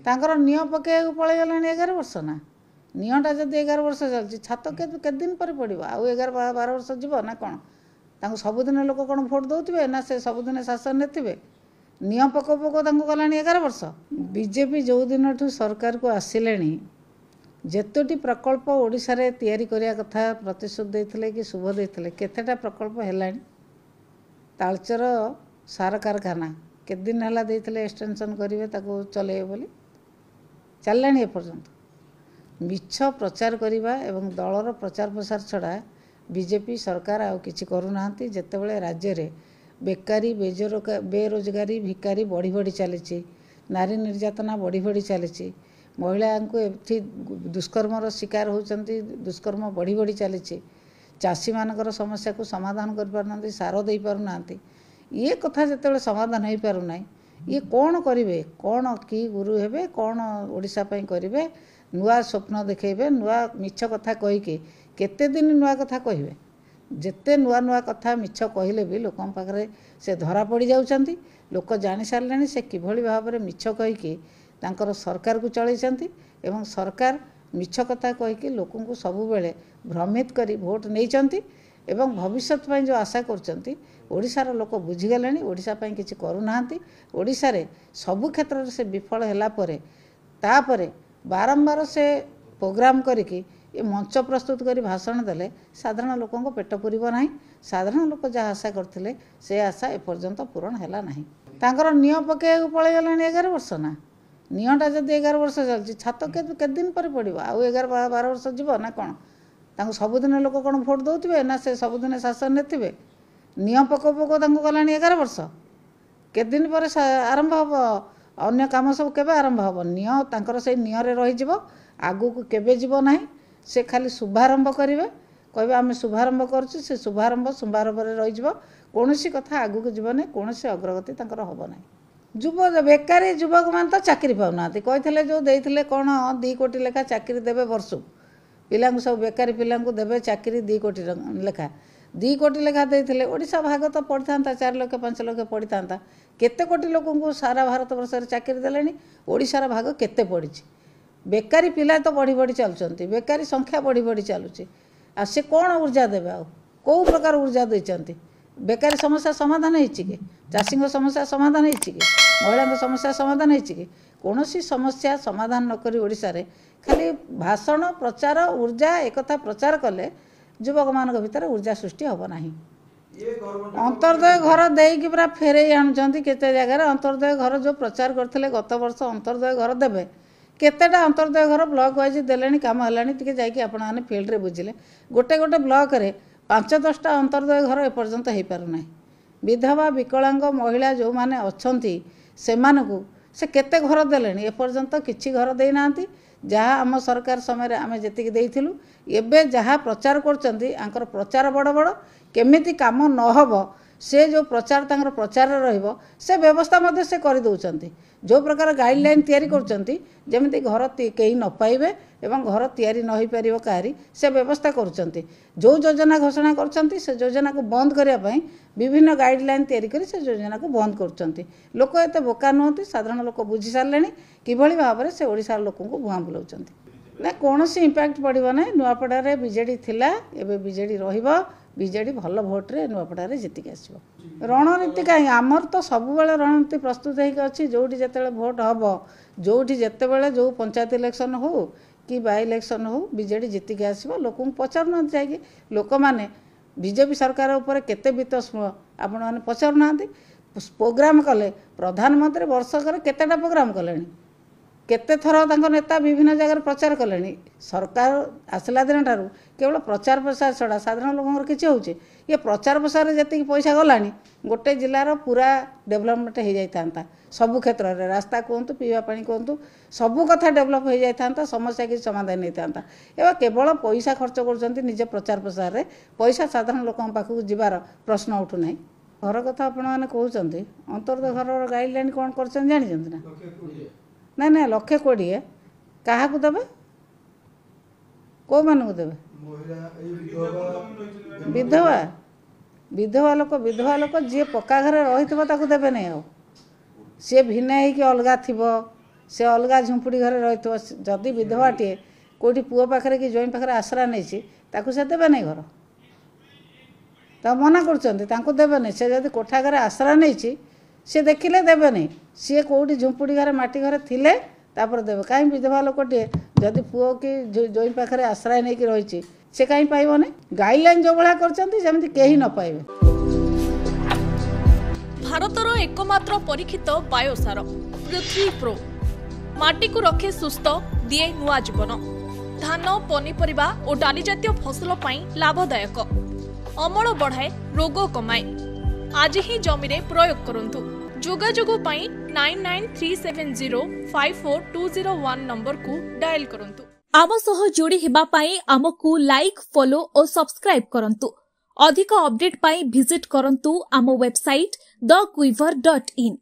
तांकर निय पकेया पलैगलानी 11 वर्ष ना नियटा जदि 11 वर्ष चलती छात के दिन पर पड़ो आउ 11-12 वर्ष जीव ना कौन तांको सबुदिन लोक कौन भोट दौथे ना से सबुदिन शासन ने थे निय पको पको गलानी 11 वर्ष। बीजेपी जो दिन सरकार को आसिले जेतोटी प्रकल्प ओडिशा रे तैयारी करिया कथा प्रतिश्रुति देथिले कि शुभ देथिले केतेटा प्रकल्प हेलानी तालचर सार कारखाना केते दिन हला देथिले एक्सटेंशन करिवे ताको चले बोली चललानी एपर्यंत मिछ प्रचार करिवा एवं दलर प्रचार प्रसार छड़ा बीजेपी सरकार आउ किछि करू नांती जेतेबेले राज्य रे बेकारी बेरोजगारी भिकारी बढ़ी बढ़ी चली नारी निर्यातना बढ़ी बढ़ी चली महिला को एठी दुष्कर्मर शिकार होचंती दुष्कर्म बढ़ी बढ़ी चली चाषी मानकर समस्या को समाधान कर पारना सार दे पारना ये कथा जिते समाधान हो पारना ये कौन करेंगे कौन कि गुरु हेबे कौन ओडिशा पई करेंगे नुआ स्वप्न देखेबे नुआ मिछ कथा कहीकि केते दिन नुआ कथा कहे जिते नुआ नुआ कथा मिछ कहले भी लोक पाखे से धरा पड़ जाउछंती लोक जानी सारे से किभली भाव में मिछ कहीकि तांकर सरकार को चलैछंती एवं सरकार मिछ कथा कहीकि लोकों को सबुबेले भ्रमित करी भोट नैछंती एवं भविष्यत पई जो आशा करछंती ओडिशार लोक बुझीगलेनी ओडिशा पई किछि करू नांती ओडिशा रे सबु क्षेत्र से विफल होला परे तापरे बारंबार से प्रोग्राम करिकि ये मंच प्रस्तुत करी भाषण देले साधारण लोकों को पेट पुरिबो नाही साधारण लोक जहाँ आशा करथिले से आशा एपर्यंत पूरण हैला नाही तांकर निय पकेया पलैगलानी 11 वर्ष ना नियटा जदि 11 वर्ष चलती छात के दिन पर पड़ो आउ 11-12 वर्ष जीव ना कौन तांको सबुदिन लोक कौन भोट दौथे ना से सबुदिन शासन ने थे निय पको पको गलानी 11 वर्ष के दिन पर आरंभ हम अन्य काम सब केबे आरंभ हम निय तांकर से निय रही आगु को केबे जीव ना से खाली शुभारंभ करेंगे कहे आम शुभारंभ करुँ से शुभारंभ शुभारंभ रही कौन कथा आगु को जीवन कौन अग्रगति तांकर हम ना युव बेकारी युवक मान तो चाकरी पाऊना कहते जो देते कौन 2 कोटी लेखा चाकरी देवे वर्ष पिला सब बेकारी पिला देवे चाकरी 2 कोटी लेखा 2 कोटी लेखा देते ओडिशा भाग तो पड़ता 4 लाख 5 लाख पड़ता केते कोटी लोक सारा भारत वर्ष चाकरी देले ओडिशार भाग केते पड़ी बेकारी पिला तो बढ़ी बढ़ी चलुँच बेकारी संख्या बढ़ी बढ़ी चलुची आ से कौन ऊर्जा देवे आ कौ प्रकार ऊर्जा देते बेकारी समस्या समाधान होती कि चाषी समस्या समाधान होती कि महिला समस्या समाधान होती कि कौन समस्या समाधान नक ओडिशा रे खाली भाषण प्रचार ऊर्जा एक प्रचार कले युवक मान भीतर ऊर्जा सृष्टि हम ना अंतर्दय घर देकी पूरा फेरे आणुचंती केते जगह अंतर्दय घर जो प्रचार करते गत वर्ष अंतर्दय घर देवे केतेटा अंतर्दय घर ब्लॉक वाइज देले काम है जाकि आपण फील्ड रे बुझिले गोटे गोटे ब्लॉक रे 5-10टा अंतर्दय घर एपर्यंत हो पारना विधवा विकलांग महिला जो माने अच्छी से केते घर देले एपर्यंत किछि घर देना जहाँ आम सरकार समय आम जी देलु एवं जहाँ प्रचार कर प्रचार बड़ बड़ केमिति काम नहब से जो प्रचार तांकर प्रचार रहिबो से व्यवस्था मध्य से कर दउचंती जो प्रकार गाइडलाइन तैयारी करचंती जेमिति घर कहीं न पाइबे एवं घर तैयारी न होई परिबो काहरी से व्यवस्था करचंती जो योजना घोषणा करचंती से योजना को बंद करिया पई विभिन्न गाइडलाइन तैयारी करी से योजना को बंद करचंती लोक एते बोका नहंती साधारण लोक बुझी सारलेनी किभली भाव में से ओडिसा लोक को भुआ बुलाउचंती ना कोनोसी इंपैक्ट पड़िबो नै नुआपड़ा रे बीजेडी थिला एबे बीजेडी रहिबो बीजेडी भल भोट्रे नुआपड़ा जितिक आसो रणनीति कहीं आमर तो सब रणनीति प्रस्तुत होती जो जिते भोट हम जो जिते जो पंचायत इलेक्शन हो कि बाय इलेक्शन हो बीजेडी जितिक आसो लोक पचारूना जाकि लोक मैंने बीजेपी सरकार उपर केते वित्तस्मृह आपण मैंने पचारूना प्रोग्राम कले प्रधानमंत्री वर्षकर केतेटा प्रोग्राम कले केते थर नेता विभिन्न जगह प्रचार कले सरकार आसला दिन ठारू केवल प्रचार प्रसार छड़ा साधारण लोक किसी होचे ये प्रचार प्रसार जी पैसा गलानी गोटे जिलार पूरा डेभलपमेंट हो जाता सबु क्षेत्र में रास्ता कहतु पीवा पानी कहतु सबू कथा डेभलप हो जाता समस्या किसी समाधान होता एवं केवल पैसा खर्च कर निजे प्रचार प्रसार में पैसा साधारण लोक पाखक जीवार प्रश्न उठूना घर कथा आपण कहते अंतर्दय घर गाइडलाइन कौन कर जानी ना ना 1,20,000 क्या देवे कौ मानक देवे विधवा विधवा लोक जी पक्का घर रही देवे नहीं सी भिन्न होगी अलग थी से अलग झुंपुड़ी घरे रही जदि विधवाटे कौटी पुओ पाखे कि ज्वाई पाखे आसरा नहीं ताकू से देवे नहीं घर तो मना करदेवे नहीं से जब कोठा घरे आसरा नहीं सी देखिले देवे नहीं सी कौटी झुंपुड़ी घरे माटी घरे थिले तापर देवे कहीं विधवा लोकटे जदि पुओ कि ज्वाई पाखे आश्रय नहीं रही से कहीं पाइबनी गाइडलाइन जो भाया करमती कहीं न पाइबे। भारतर एकमात्र परीक्षित बायोसार पृथ्वी प्रो माटी को रखे सुस्थ दिए नुआ जीवन धान पनीपरिबा और डाली जातीय फसल पाई लाभदायक अमल बढ़ाए रोग कमाए आज ही जमी रे प्रयोग करंतु जोगाजोग पाई 9937054201 नंबर को डायल करंतु। आम सह जोड़ी हेबा पाई आमको लाइक फॉलो और सब्सक्राइब करंतु अधिक अपडेट पाई विजिट करंतु आम वेबसाइट thequiver.in।